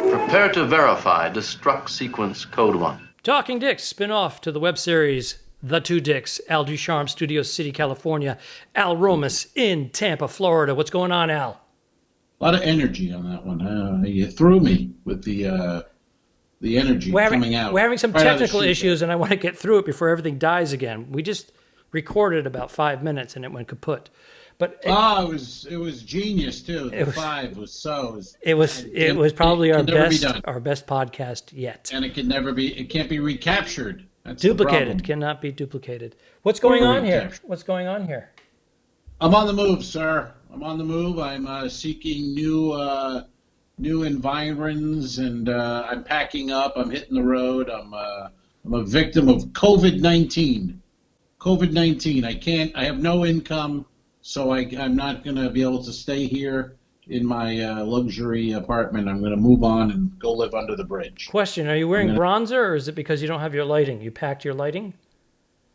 Prepare to verify destruct sequence code 1. Talking Dicks, spin-off to the web series The Two Dicks, Al Ducharme, Studio City, California. Al Romas in Tampa, Florida. What's going on, Al? A lot of energy on that one. You threw me with the energy coming out. We're having some technical issues, and I want to get through it before everything dies again. We just recorded about 5 minutes, and it went kaput. But it was genius too. It was probably our best podcast yet. And it can't be recaptured. That's duplicated, cannot be duplicated. What's going on here? What's going on here? I'm on the move, sir. I'm on the move. I'm seeking new environs, and I'm packing up. I'm hitting the road. I'm a victim of COVID-19. COVID-19. I have no income. So I'm not going to be able to stay here in my luxury apartment. I'm going to move on and go live under the bridge. Question, are you wearing bronzer, or is it because you don't have your lighting? You packed your lighting?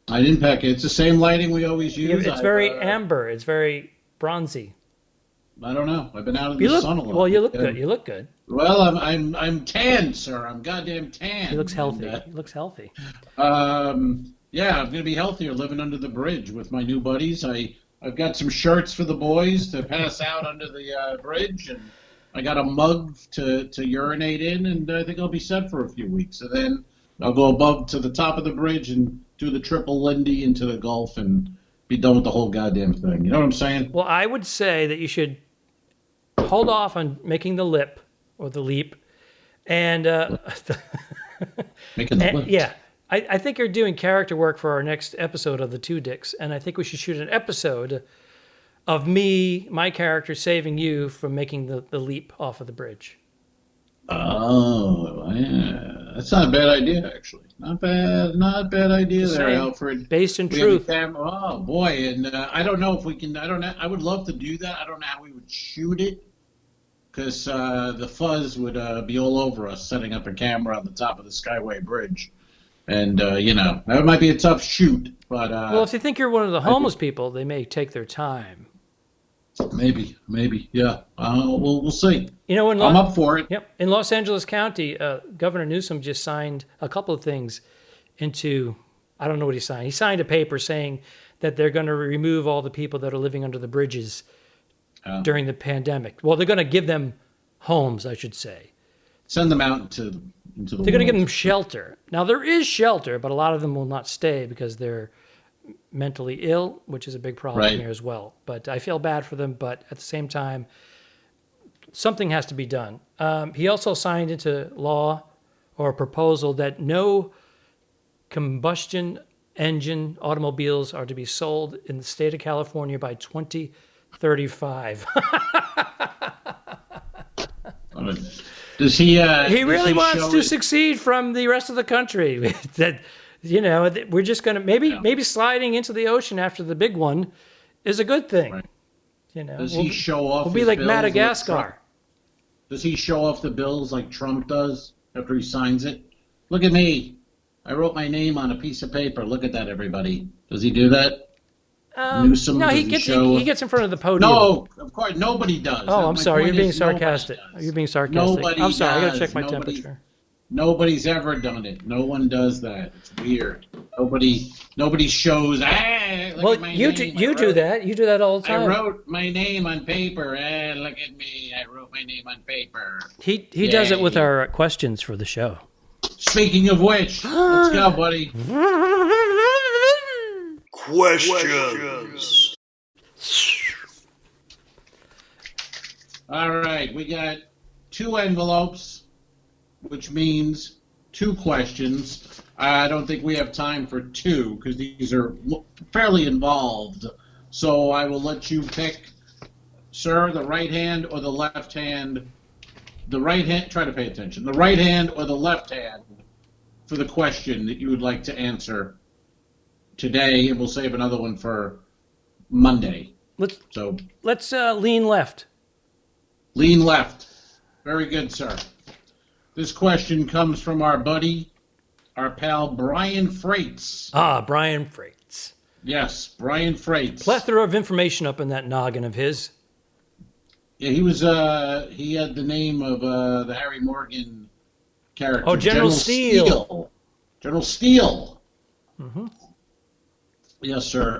I didn't pack it. It's the same lighting we always use. It's very amber. It's very bronzy. I don't know. I've been out in the sun a lot. Well, you look good. You look good. Well, I'm tan, sir. I'm goddamn tan. He looks healthy. He looks healthy. Yeah, I'm going to be healthier living under the bridge with my new buddies. I've got some shirts for the boys to pass out under the bridge, and I got a mug to urinate in, and I think I'll be set for a few weeks. And then I'll go above to the top of the bridge and do the triple Lindy into the Gulf and be done with the whole goddamn thing. You know what I'm saying? Well, I would say that you should hold off on making the lip or the leap, and making the lip. Yeah. I think you're doing character work for our next episode of The Two Dicks, and I think we should shoot an episode of my character, saving you from making the leap off of the bridge. Oh, yeah. That's not a bad idea, actually. Not a bad idea there, Alfred. Based in truth. Oh, boy, and I don't know if we can, I would love to do that. I don't know how we would shoot it, because the fuzz would be all over us setting up a camera on the top of the Skyway Bridge. And, that might be a tough shoot, but... well, if they think you're one of the homeless people, they may take their time. Maybe, yeah. We'll see. I'm up for it. Yep. In Los Angeles County, Governor Newsom just signed a couple of things into... I don't know what he signed. He signed a paper saying that they're going to remove all the people that are living under the bridges during the pandemic. Well, they're going to give them homes, I should say. Send them out into the They're going to give them shelter. Now, there is shelter, but a lot of them will not stay because they're mentally ill, which is a big problem here as well. But I feel bad for them, but at the same time, something has to be done. He also signed into law or a proposal that no combustion engine automobiles are to be sold in the state of California by 2035. Does he? He really wants to succeed from the rest of the country. That we're just going to maybe sliding into the ocean after the big one is a good thing. Right. Does he show off? We'll be like Madagascar. Does he show off the bills like Trump does after he signs it? Look at me. I wrote my name on a piece of paper. Look at that, everybody. Does he do that? Newsom, no, he gets in front of the podium. No, of course, nobody does. Oh, I'm sorry. You're being sarcastic. You're being sarcastic. Nobody I'm sorry. Does. I got to check my temperature. Nobody's ever done it. No one does that. It's weird. Nobody shows. Look at my you name. You do that. You do that all the time. I wrote my name on paper. Look at me. I wrote my name on paper. He does it with our questions for the show. Speaking of which, let's go, buddy. Questions. All right, we got 2 envelopes, which means 2 questions. I don't think we have time for 2 because these are fairly involved. So I will let you pick, sir, the right hand or the left hand. The right hand, try to pay attention. The right hand or the left hand for the question that you would like to answer today, and we'll save another one for Monday. Let's lean left. Lean left. Very good, sir. This question comes from our buddy, our pal, Brian Freites. Brian Freites. Yes, Brian Freites. Plethora of information up in that noggin of his. Yeah, he had the name of the Harry Morgan character. Oh, General Steele. General Steele. Mm-hmm. Yes, sir.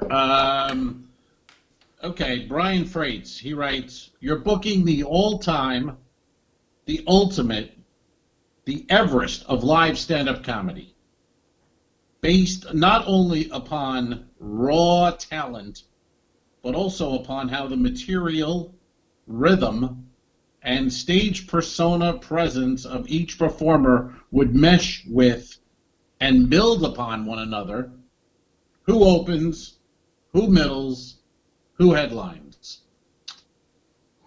Okay, Brian Freites. He writes, "You're booking the all-time, the ultimate, the Everest of live stand-up comedy, based not only upon raw talent, but also upon how the material, rhythm, and stage persona presence of each performer would mesh with and build upon one another. Who opens, who middles, who headlines?"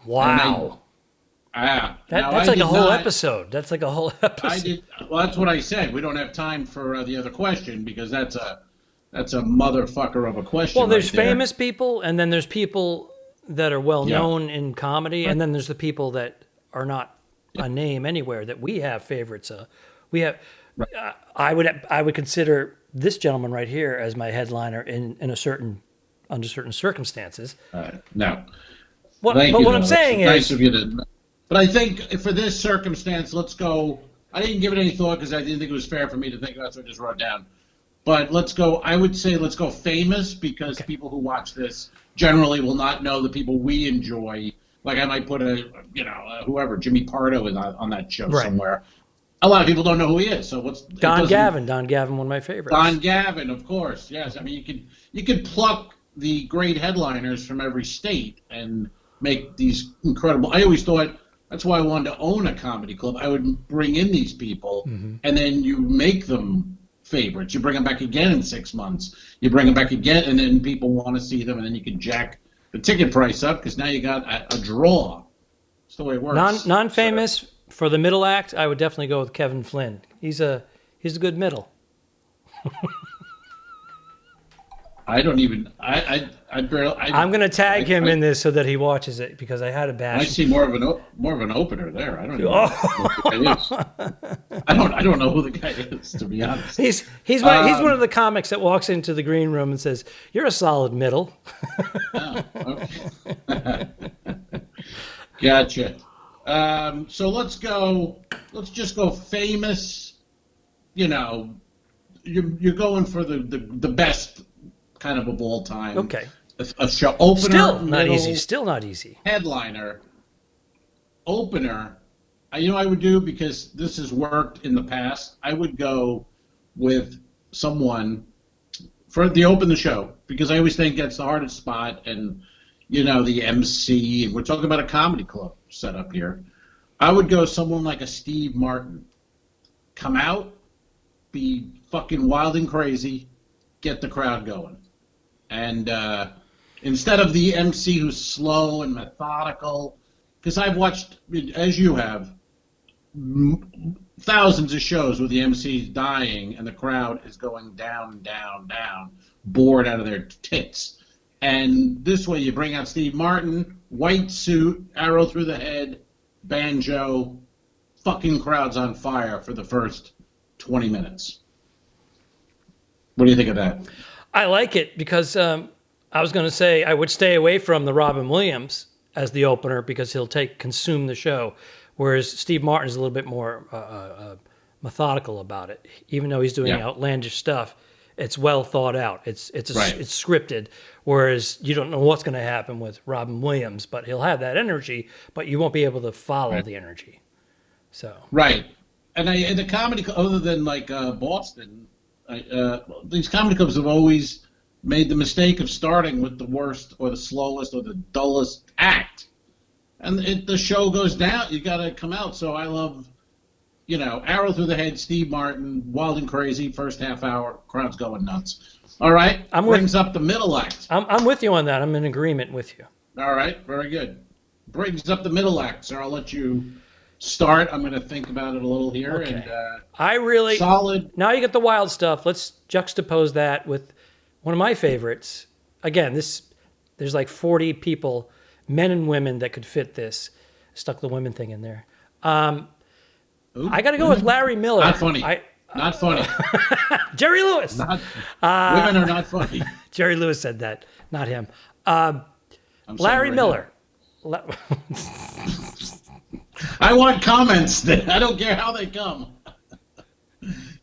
Wow. That's like a whole episode. That's like a whole episode. Well, that's what I said. We don't have time for the other question because that's a motherfucker of a question. Well, there's right there. famous people, and then there's people that are well known in comedy, and then there's the people that are not a name anywhere that we have favorites of. We have. I would consider this gentleman right here as my headliner under certain circumstances. No. What I'm saying is, nice of you to. But I think for this circumstance, let's go. I didn't give it any thought because I didn't think it was fair for me to think about, so I just wrote it down. But let's go. I would say let's go famous because people who watch this generally will not know the people we enjoy. Like I might put whoever, Jimmy Pardo is on that show somewhere. A lot of people don't know who he is. So Don Gavin? Don Gavin, one of my favorites. Don Gavin, of course. Yes, I mean you could pluck the great headliners from every state and make these incredible. I always thought that's why I wanted to own a comedy club. I would bring in these people, and then you make them favorites. You bring them back again in 6 months. You bring them back again, and then people want to see them, and then you can jack the ticket price up because now you got a draw. That's the way it works. Non-famous for the middle act, I would definitely go with Kevin Flynn. He's a good middle. I don't even. I barely. I'm going to tag him in this so that he watches it because I had a bash. I see more of an opener there. I don't even know who the guy is. I don't know who the guy is, to be honest. He's one of the comics that walks into the green room and says, "You're a solid middle." Oh, okay. Gotcha. So let's just go famous. You know, you're going for the best kind of all time. Okay. A show opener. Still not easy. Headliner. Opener. I would do, because this has worked in the past, I would go with someone for the open the show, because I always think that's the hardest spot, and the MC, and we're talking about a comedy club set up here. I would go someone like a Steve Martin. Come out, be fucking wild and crazy, get the crowd going. And instead of the MC who's slow and methodical, because I've watched, as you have, thousands of shows where the MC's dying and the crowd is going down, down, down, bored out of their tits. And this way you bring out Steve Martin, white suit, arrow through the head, banjo, fucking crowd's on fire for the first 20 minutes. What do you think of that? I like it because I was going to say I would stay away from the Robin Williams as the opener because he'll consume the show, whereas Steve Martin is a little bit more methodical about it. Even though he's doing outlandish stuff, it's well thought out. It's scripted, whereas you don't know what's going to happen with Robin Williams, but he'll have that energy, but you won't be able to follow the energy. So and the comedy, other than like Boston. These comedy clubs have always made the mistake of starting with the worst or the slowest or the dullest act. And the show goes down. You got to come out. So I love, arrow through the head, Steve Martin, wild and crazy, first half hour, crowd's going nuts. All right. Brings up the middle act. I'm with you on that. I'm in agreement with you. All right. Very good. Brings up the middle act, sir. I'll let you start. I'm going to think about it a little here. Okay. And solid. Now you get the wild stuff. Let's juxtapose that with one of my favorites. Again, there's like 40 people, men and women, that could fit this. Stuck the women thing in there. I got to go with Larry Miller. Not funny. Not funny. Jerry Lewis. Women are not funny. Jerry Lewis said that, not him. I'm Larry saying right Miller. I want comments. I don't care how they come.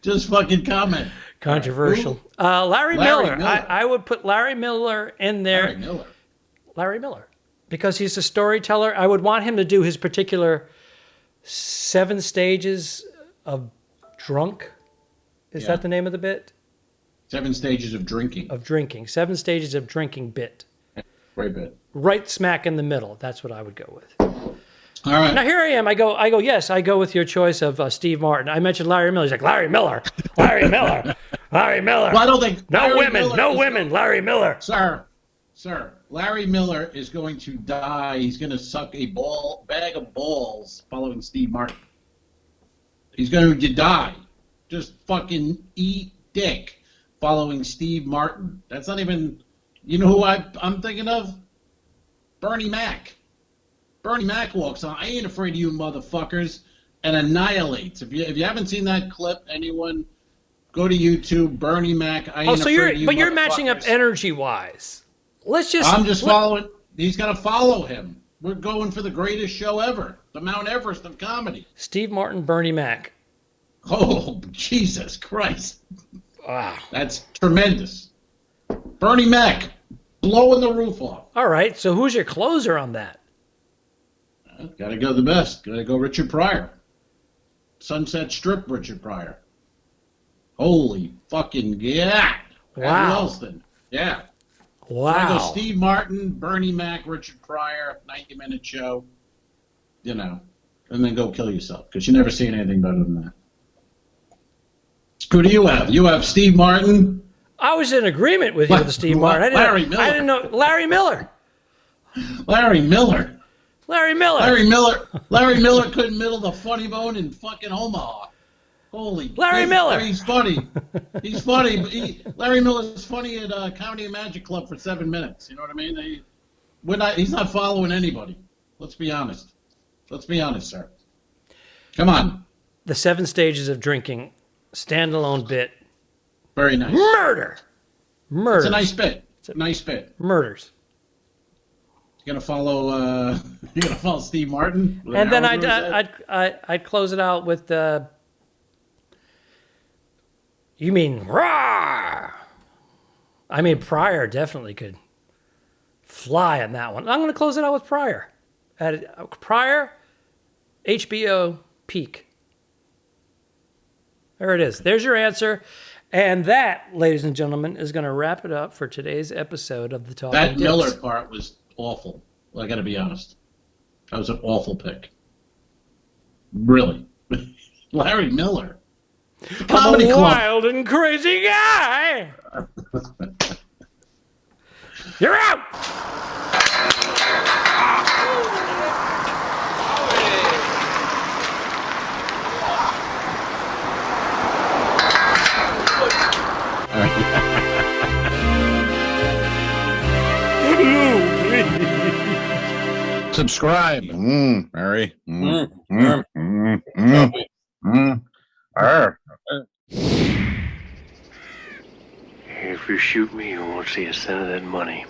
Just fucking comment. Controversial. Larry Miller. I would put Larry Miller in there. Larry Miller. Because he's a storyteller. I would want him to do his particular 7 stages of drunk. Is that the name of the bit? 7 stages of drinking. 7 stages of drinking bit. Great bit. Right smack in the middle. That's what I would go with. All right. Now here I am. I go. Yes, I go with your choice of Steve Martin. I mentioned Larry Miller. He's like Larry Miller. Larry Miller. Larry Miller. Well, I don't think no women. Larry Miller. Sir. Larry Miller is going to die. He's going to suck a bag of balls following Steve Martin. He's going to die. Just fucking eat dick following Steve Martin. That's not even. You know who I'm thinking of? Bernie Mac. Bernie Mac walks on. I ain't afraid of you motherfuckers, and annihilates. If you haven't seen that clip, anyone go to YouTube. Bernie Mac. I ain't afraid of you. But you're matching up energy wise. I'm just following. He's gonna follow him. We're going for the greatest show ever, the Mount Everest of comedy. Steve Martin, Bernie Mac. Oh Jesus Christ! Wow, that's tremendous. Bernie Mac blowing the roof off. All right, so who's your closer on that? Gotta go the best. Gotta go Richard Pryor. Sunset Strip Richard Pryor. Holy fucking God. Wow. Who else then? Yeah. Wow. Gotta go Steve Martin, Bernie Mac, Richard Pryor, 90-minute show. You know. And then go kill yourself. Because you never seen anything better than that. Who do you have? You have Steve Martin. I was in agreement with you with Steve Martin. Larry Miller. I didn't know. Larry Miller. Larry Miller. Larry Miller. Larry Miller couldn't middle the funny bone in fucking Omaha. Holy. Larry Miller. He's funny. He's funny. Larry Miller's funny at Comedy and Magic Club for 7 minutes. You know what I mean? He's not following anybody. Let's be honest. Let's be honest, sir. Come on. The 7 stages of drinking, standalone bit. Very nice. Murder. It's a nice bit. It's a nice bit. Murders. You're gonna follow Steve Martin, and then I'd close it out with you mean raw? I mean Pryor definitely could fly on that one. I'm gonna close it out with Pryor. Pryor, HBO peak. There it is. There's your answer. And that, ladies and gentlemen, is going to wrap it up for today's episode of the Talking That Dips. Miller part was awful. I got to be honest. That was an awful pick. Really. Larry Miller. I'm a wild and crazy guy. You're out. Subscribe. Mary. If you shoot me, you won't see a cent of that money.